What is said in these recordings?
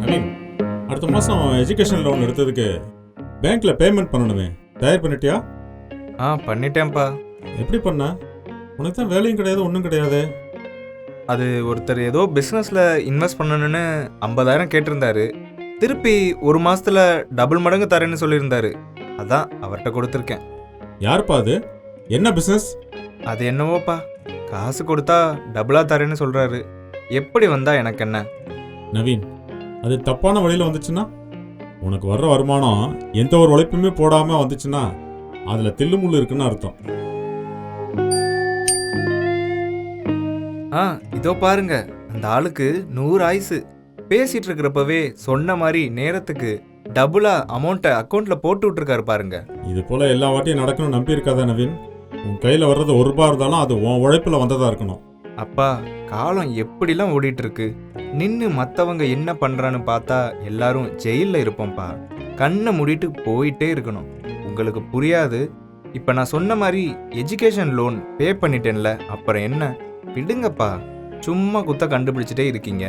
நவீன், அடுத்த மாதம் education loan எடுத்ததுக்கு பேங்க்கில் பேமெண்ட் பண்ணணுமே, தயார் பண்ணிட்டியா? பண்ணிட்டேன்ப்பா. எப்படி பண்ண? உனக்கு தான் வேலையும் கிடையாது, ஒன்றும் கிடையாது. அது ஒருத்தர் ஏதோ பிஸ்னஸில் இன்வெஸ்ட் பண்ணணுன்னு 50,000 கேட்டிருந்தாரு. திருப்பி ஒரு மாதத்தில் டபுள் மடங்கு தரேன்னு சொல்லியிருந்தாரு. அதான் அவர்கிட்ட கொடுத்துருக்கேன். யாருப்பா அது? என்ன பிஸ்னஸ்? அது என்னவோப்பா, காசு கொடுத்தா டபுளாக தரேன்னு சொல்கிறாரு. எப்படி வந்தா எனக்கு என்ன? நவீன், அது தப்பான வழியில் வந்துச்சுன்னா, உனக்கு வர்ற வருமானம் எந்த ஒரு உழைப்புமே போடாமல் வந்துச்சுன்னா அதில் தில்லுமுள்ளு இருக்குன்னு அர்த்தம். இதோ பாருங்க, அந்த ஆளுக்கு 100 ஆயுசு. பேசிட்டு இருக்கிறப்பவே சொன்ன மாதிரி நேரத்துக்கு டபுளா அமௌண்ட்டை அக்கௌண்ட்ல போட்டு விட்டுருக்காரு பாருங்க. இது போல எல்லா வாட்டியும் நடக்கணும்னு நம்பி இருக்காதா நவீன்? உன் கையில் வர்றது ₹1 இருந்தாலும் அது உன் உழைப்பில் வந்ததா இருக்கணும். அப்பா, காலம் எப்படிலாம் ஓடிட்டு இருக்கு. நின்று மற்றவங்க என்ன பண்றான்னு பார்த்தா எல்லாரும் ஜெயிலில் இருப்போம்ப்பா. கண்ணை மூடிட்டு போயிட்டே இருக்கணும். உங்களுக்கு புரியாது. இப்போ நான் சொன்ன மாதிரி எஜுகேஷன் லோன் பே பண்ணிட்டேன்ல, அப்புறம் என்ன? விடுங்கப்பா, சும்மா குத்த கண்டுபிடிச்சிட்டே இருக்கீங்க.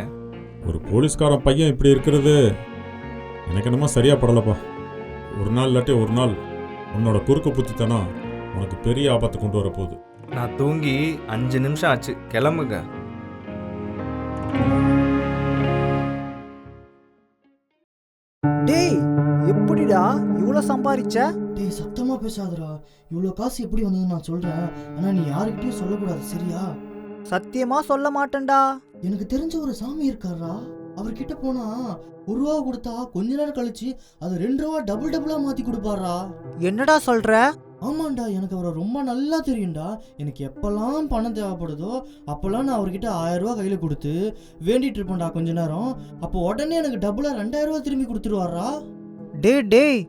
ஒரு போலீஸ்காரன் பையன் இப்படி இருக்கிறது எனக்கு என்னமோ சரியா படலப்பா. ஒரு நாள் இல்லாட்டி ஒரு நாள் உன்னோட குறுக்கு புத்தித்தனா உனக்கு பெரிய ஆபத்தை கொண்டு வர போகுது. நான் தூங்கி 5 நிமிஷம் ஆச்சு, கிளம்புங்க. டேய், எப்படிடா இவ்வளோ சம்பாதிச்ச? டேய் சத்தமா பேசாதடா. இவ்வளோ காசு எப்படி வந்ததுன்னு நான் சொல்றேன், ஆனா நீ யாருக்கிட்டையும் சொல்லக்கூடாது, சரியா? சத்தியமா சொல்ல மாட்டேன்டா. எனக்கு தெரிஞ்ச ஒரு சாமி இருக்காரா, அவர்கிட்ட போனா ₹1 கொடுத்தா கொஞ்ச நேரம் கழிச்சு அது ₹2 டபுளா மாத்தி கொடுப்பாரா. என்னடா சொல்ற? ஆமாண்டா, எனக்கு அவரை ரொம்ப நல்லா தெரியும்டா. எனக்கு எப்பெல்லாம் பணம் தேவைப்படுதோ அப்பெல்லாம் நான் அவர்கிட்ட ₹1000 கையில கொடுத்து வேண்டிட்டு இருப்பேன்டா கொஞ்ச நேரம். அப்போ உடனே எனக்கு டபுளா ₹2000 திரும்பி கொடுத்துருவாரா. டேய்,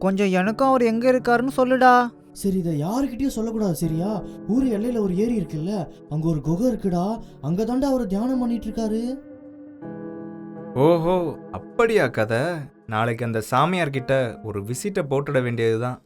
கொஞ்சம் எனக்கும் அவர் எங்க இருக்காருன்னு சொல்லுடா. சரி, இதை யாருக்கிட்டையும் சொல்லக்கூடாது, சரியா? ஊர் எல்லையில ஒரு ஏரி இருக்குல்ல, அங்க ஒரு குகை இருக்குடா. அங்கதாண்டா அவர் தியானம் பண்ணிட்டு இருக்காரு. ஓஹோ, அப்படியா கதை? நாளைக்கு அந்த சாமியார்கிட்ட ஒரு விசிட்டை போட்டுட வேண்டியதுதான்.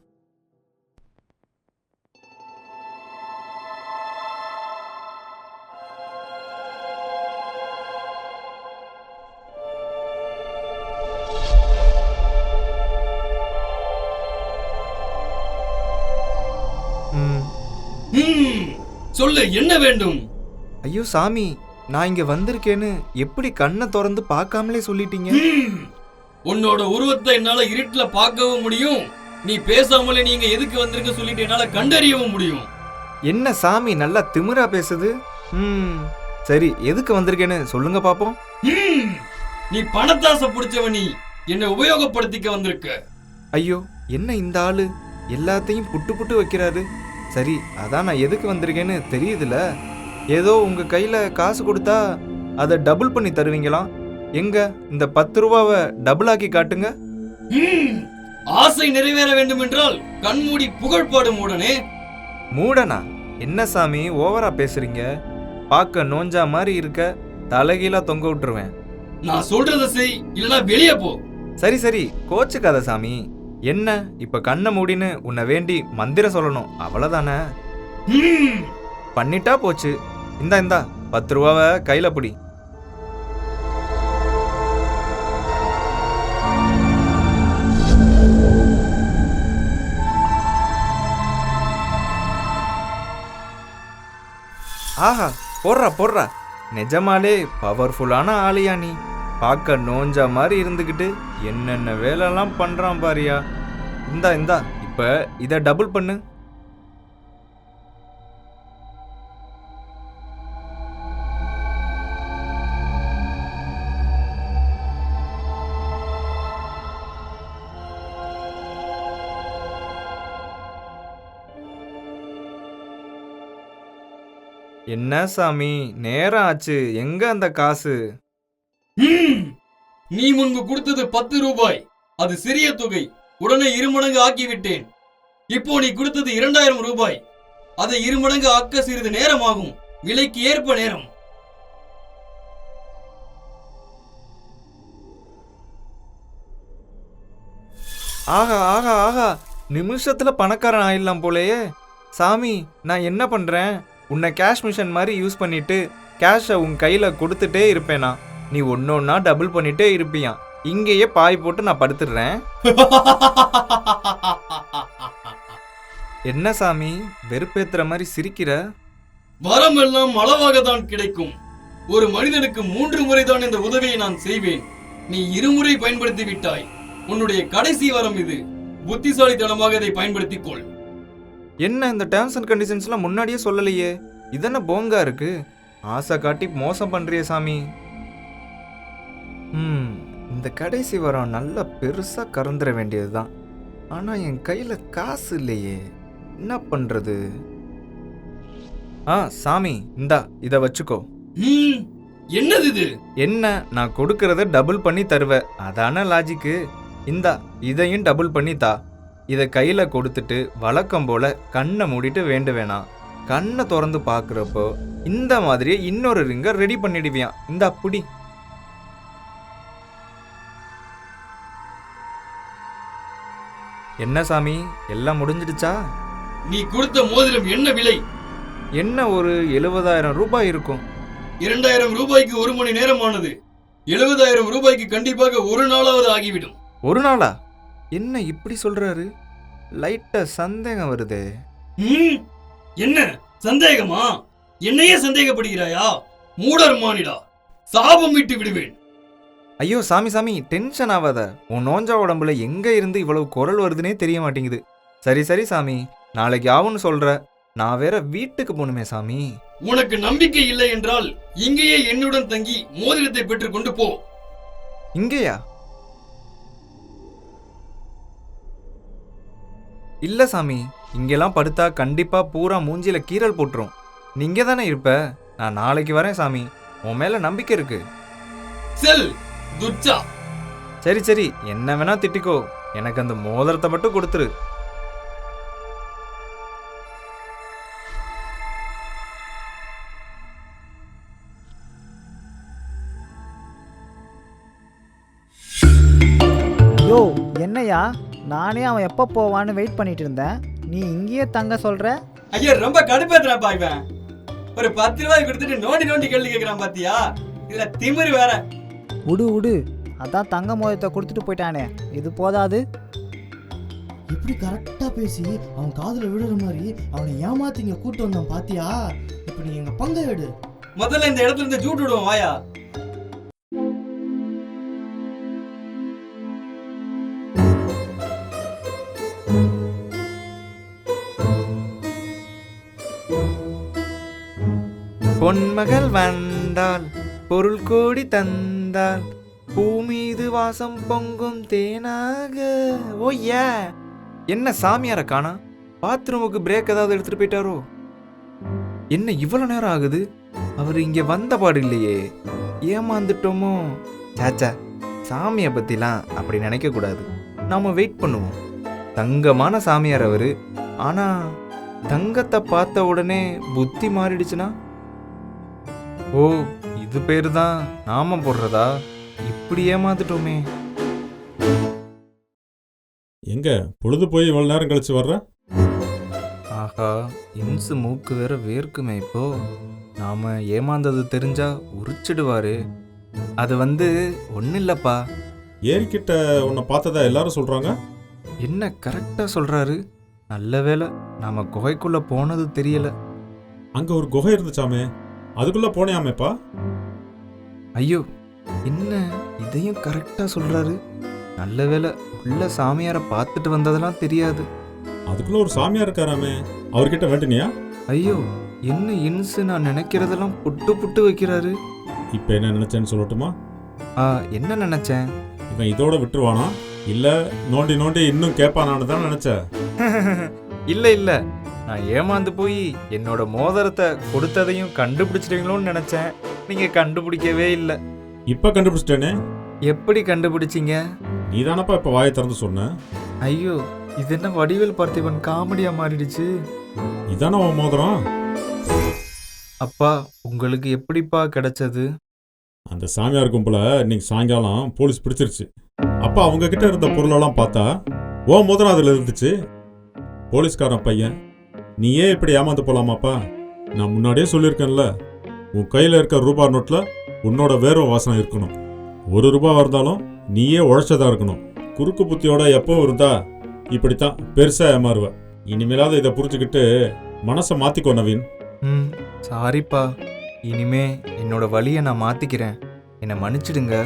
சொல்லு, என்ன வேண்டும்? ஐயோ சாமி, நான் இங்க வந்திருக்கேன்னு எப்படி கண்ணை திறந்து பார்க்காமலே சொல்லிட்டீங்க? உன்னோட உருவத்தை என்னால இருட்டுல பார்க்கவும் முடியும், நீ பேசாமலே நீங்க எதுக்கு வந்திருக்க சொல்லிட்டு என்னால கண்டறியவும் முடியும். என்ன சாமி நல்லா திமிரா பேசுது. சரி, எதுக்கு வந்திருக்கேன்னு சொல்லுங்க பாப்போம். நீ பணத்தாசை பிடிச்சவன், நீ என்னை உபயோகப்படுத்திக்க வந்திருக்க. ஐயோ, என்ன இந்த ஆளு எல்லாத்தையும் புட்டு புட்டு வைக்கிறாரு. சரி, அதான் நான் எதுக்கு வந்திருக்கேன்னு தெரியுதுல. ஏதோ உங்க கையில காசு கொடுத்தா அதை டபுள் பண்ணி தருவீங்களாம். எங்க இந்த ₹10 டபுள் ஆக்கி காட்டுங்க. ஆசை நிறைவேற வேண்டும் என்றால் கண்மூடி புகழ்பாடும் மூடனே. மூடனா? என்ன சாமி ஓவரா பேசுறீங்க? பார்க்க நோஞ்சா மாதிரி இருக்க, தலைகீழா தொங்க விட்டுருவேன். நான் சொல்றத செய், இல்லனா வெளியே போ. சரி சரி, கோச்சுக்காத சாமி. என்ன, இப்ப கண்ணை மூடின்னு உன்னை வேண்டி மந்திரம் சொல்லணும், அவ்வளவுதானே? பண்ணிட்டா போச்சு. இந்தா ₹10 கையில பிடி. ஆஹா, போடுறா. நிஜமாலே பவர்ஃபுல்லான ஆளியா நீ. பார்க்க நோஞ்சா மாதிரி இருந்துக்கிட்டு என்னென்ன வேலைலாம் பண்றான் பாரியா. இந்தா இப்ப இதை டபுள் பண்ணு. என்ன சாமி, நேரம் ஆச்சு, எங்க அந்த காசு? நீ முன்பு கொடுத்தது ₹10, அது சிறிய தொகை, உடனே 2 மடங்கு ஆக்கிவிட்டேன். இப்போ நீ கொடுத்தது ₹2000, அதை 2 மடங்கு ஆக்க சிறிது நேரம் ஆகும், விலைக்கு ஏற்ப நேரம். ஆகா, நிமிஷத்துல பணக்காரன் ஆயிடலாம் போலயே. சாமி, நான் என்ன பண்றேன்? உன்னை கேஷ் மிஷின் மாதிரி யூஸ் பண்ணிட்டு கேஷை உன் கையில கொடுத்துட்டே இருப்பேனா? நீ ஒன்னொன்னா டபுள் பண்ணிட்டே இருப்பியான். இங்கேயே பாய் போட்டு நான் படுத்துடுறேன். என்ன சாமி வெறுப்பேத்துற மாதிரி சிரிக்கிற? வரம் எல்லாம் அளவாக தான் கிடைக்கும். ஒரு மனிதனுக்கு 3 முறை தான் இந்த உதவியை நான் செய்வேன். நீ 2 முறை பயன்படுத்தி விட்டாய். உன்னுடைய கடைசி வரம் இது. புத்திசாலித்தனமாக இதை பயன்படுத்திக் கொள். என்ன இந்த டேர்ம்ஸ் அண்ட் கண்டிஷன்ஸ்லாம் முன்னாடியே சொல்லலையே? இதென்ன போங்கா இருக்கு? ஆசை காட்டி மோசம் பண்றியே சாமி. இந்த கடைசி வரம் நல்லா பெருசா கறந்துட வேண்டியதுதான். ஆனா என் கையில காசு இல்லையே, என்ன பண்றது? சாமி இந்தா இத வச்சுக்கோ. என்னது இது? என்ன நான் கொடுக்கறத டபுள் பண்ணி தருவேன், அதான லாஜிக்கு. இந்தா இதையும் டபுள் பண்ணி தா. இதை கையில கொடுத்துட்டு வழக்கம் போல கண்ணை மூடிட்டு வேண்டு வேணாம். கண்ணை திறந்து பாக்குறப்போ இந்த மாதிரியே இன்னொரு ரிங்க ரெடி பண்ணிடுவியான். இந்த அப்படி என்ன சாமி எல்லாம் முடிஞ்சிடுச்சா? நீ கொடுத்த மோதிரம் என்ன விலை? என்ன ஒரு 70,000 ரூபாய் இருக்கும். 2000 ரூபாய்க்கு 1 மணி நேரம் ஆனது. 70,000 ரூபாய்க்கு கண்டிப்பாக 1 நாளாவது ஆகிவிடும். 1 நாளா? என்ன இப்படி சொல்றாரு? லைட்டா சந்தேகம் வருதே. என்ன சந்தேகமா? என்னையே சந்தேகப்படுகிறாயா? மூடர் மானிடா, சாபம் விட்டு விடுவேன். ஐயோ சாமி சாமி டென்ஷன் ஆகாத. உன் நோஞ்சா உடம்புல எங்க இருந்து இவ்வளவு குரல் வருதுன்னே தெரிய மாட்டேங்குது. சரி சரி சாமி, நாளைக்கு ஆகும்னு சொல்ற. நான் வேற வீட்டுக்கு போகணுமே சாமி. உனக்கு நம்பிக்கை இல்லை என்றால் இங்கேயே என்னுடன் தங்கி மோதிரத்தை பெற்றுக் கொண்டு போ. இங்கேயா? இல்ல சாமி, இங்கெல்லாம் படுத்தா கண்டிப்பா பூரா மூஞ்சில கீறல் போட்டுரும். நீ இங்கே தானே இருப்ப. நான் நாளைக்கு வரேன் சாமி, உன் மேல நம்பிக்கை இருக்கு. செல் துச்சா. சரி சரி, என்ன வேணா திட்டிக்கோ, எனக்கு அந்த மோதிரத்தை மட்டும் கொடுத்துரு. யோ என்னையா, நானே அவன் எப்போ போவான்னு வெயிட் பண்ணிட்டு இருந்தேன். நீ இங்கேயே தங்க சொல்ற? ஐயா ரொம்ப கடுப்பேத்துறான் பாய்வன். ஒரு 10 ரூபாய் கொடுத்துட்டு நோண்டி நோண்டி கேள்வி கேட்கிறான் பாத்தியா? இதுல திமிரு வேற. விடு விடு, அதான் தங்க மோதிரத்தை கொடுத்துட்டு போயிட்டானே, இது போதாது? எப்படி கரெக்டா பேசி அவன் காதுல விடுற மாதிரி அவனை ஏமாத்தி இங்க கூட்டு வந்தான் பாத்தியா? இப்ப நீ எங்க பங்கை எடு. முதல்ல இந்த இடத்துல இருந்து ஜூட் விடுவோம் வாயா. பொன்மகள் வந்தால் பொருள் கோடி தந்தால் பூமீது வாசம் பொங்கும் தேனாக. ஓய்யா, என்ன சாமியார காணா? பாத்ரூமுக்கு பிரேக் ஏதாவது எடுத்துட்டு போயிட்டாரோ? என்ன இவ்வளவு நேரம் ஆகுது? அவர் இங்க வந்த பாடு இல்லையே. ஏமாந்துட்டோமோ? சாச்சா, சாமியை பத்திலாம் அப்படி நினைக்க கூடாது. நாம வெயிட் பண்ணுவோம். தங்கமான சாமியார் அவரு. ஆனா தங்கத்தை பார்த்த உடனே புத்தி மாறிடுச்சுன்னா? ஓ, இது பேரு தான் நாமம் போடுறதா? இப்படி ஏமாந்துட்டோமே. எங்க பொழுது போய் இவ்வளவு நேரம் கழிச்சு வர்ற? ஆஹா, இன்சு மூக்கு வேற வேர்க்குமே. இப்போ நாம ஏமாந்தது தெரிஞ்சா உரிச்சிடுவாரு. அது ஒன்னும் இல்லப்பா. ஏரிக்கிட்ட உன்னை பார்த்ததா எல்லாரும் சொல்றாங்க. என்ன கரெக்டா சொல்றாரு. நல்ல வேளை நாம குகைக்குள்ள போனது தெரியல. அங்க ஒரு குகை இருந்துச்சாமே, அதுக்குள்ள போனியாமேப்பா? ஐயோ, என்ன இதையும் கரெக்டா சொல்றாரு. நல்ல வேளை உள்ள சாமியார பார்த்துட்டு வந்ததெல்லாம் தெரியாது. அதுக்குள்ள ஒரு சாமியார் இருக்காராமே, அவர்கிட்ட வேண்டினியா? ஐயோ, என்ன இன்சு நான் நினைக்கிறதெல்லாம் புட்டு புட்டு வைக்கிறாரு. இப்ப என்ன நினைச்சேன்னு சொல்லட்டுமா? என்ன நினைச்சேன்? இவன் இதோட விட்டுருவானா, இல்ல நோண்டி நோண்டி இன்னும் கேட்பானான்னு தான் நினைச்சேன். இல்ல இல்ல, நான் ஏமாந்து போய் என்னோட மோதிரத்தை கொடுத்ததையும் கண்டுபிடிச்சிட்டீங்களோன்னு நினைச்சேன். நீங்க கண்டுபிடிக்கவே இல்லை. இப்ப கண்டுபிடிச்சிட்டேனே. எப்படி கண்டுபிடிச்சிங்க? நீ தானப்பா இப்ப வாயை திறந்து சொன்ன. ஐயோ, இது என்ன வடிவேல் பார்த்திபன் காமெடியா மாறிடுச்சு. இதான உன் மோதிரம்? அப்பா, உங்களுக்கு எப்படிப்பா கிடைச்சது? அந்த சாமியார் கும்பல இன்னைக்கு சாயங்காலம் போலீஸ் பிடிச்சிருச்சு. அப்பா அவங்க கிட்ட இருந்த பொருளெல்லாம் பார்த்தா ஓ மோதிரம் அதுல இருந்துச்சு. போலீஸ்காரன் பையன், நீயே இப்படி ஏமாந்து போலாமாப்பா? நான் முன்னாடியே சொல்லியிருக்கேன்ல, உன் கையில் இருக்க ரூபா நோட்டில் உன்னோட வேர்வை வாசனை இருக்கணும். 1 ரூபா இருந்தாலும் நீயே உழைச்சதா இருக்கணும். குறுக்கு புத்தியோட எப்பவும் இருந்தா இப்படித்தான் பெருசா ஏமாறுவ. இனிமேலாவது இதை புரிஞ்சுக்கிட்டு மனசை மாத்திக்கோ நவீன். சாரிப்பா, இனிமே என்னோட வழியை நான் மாத்திக்கிறேன். என்னை மன்னிச்சிடுங்க.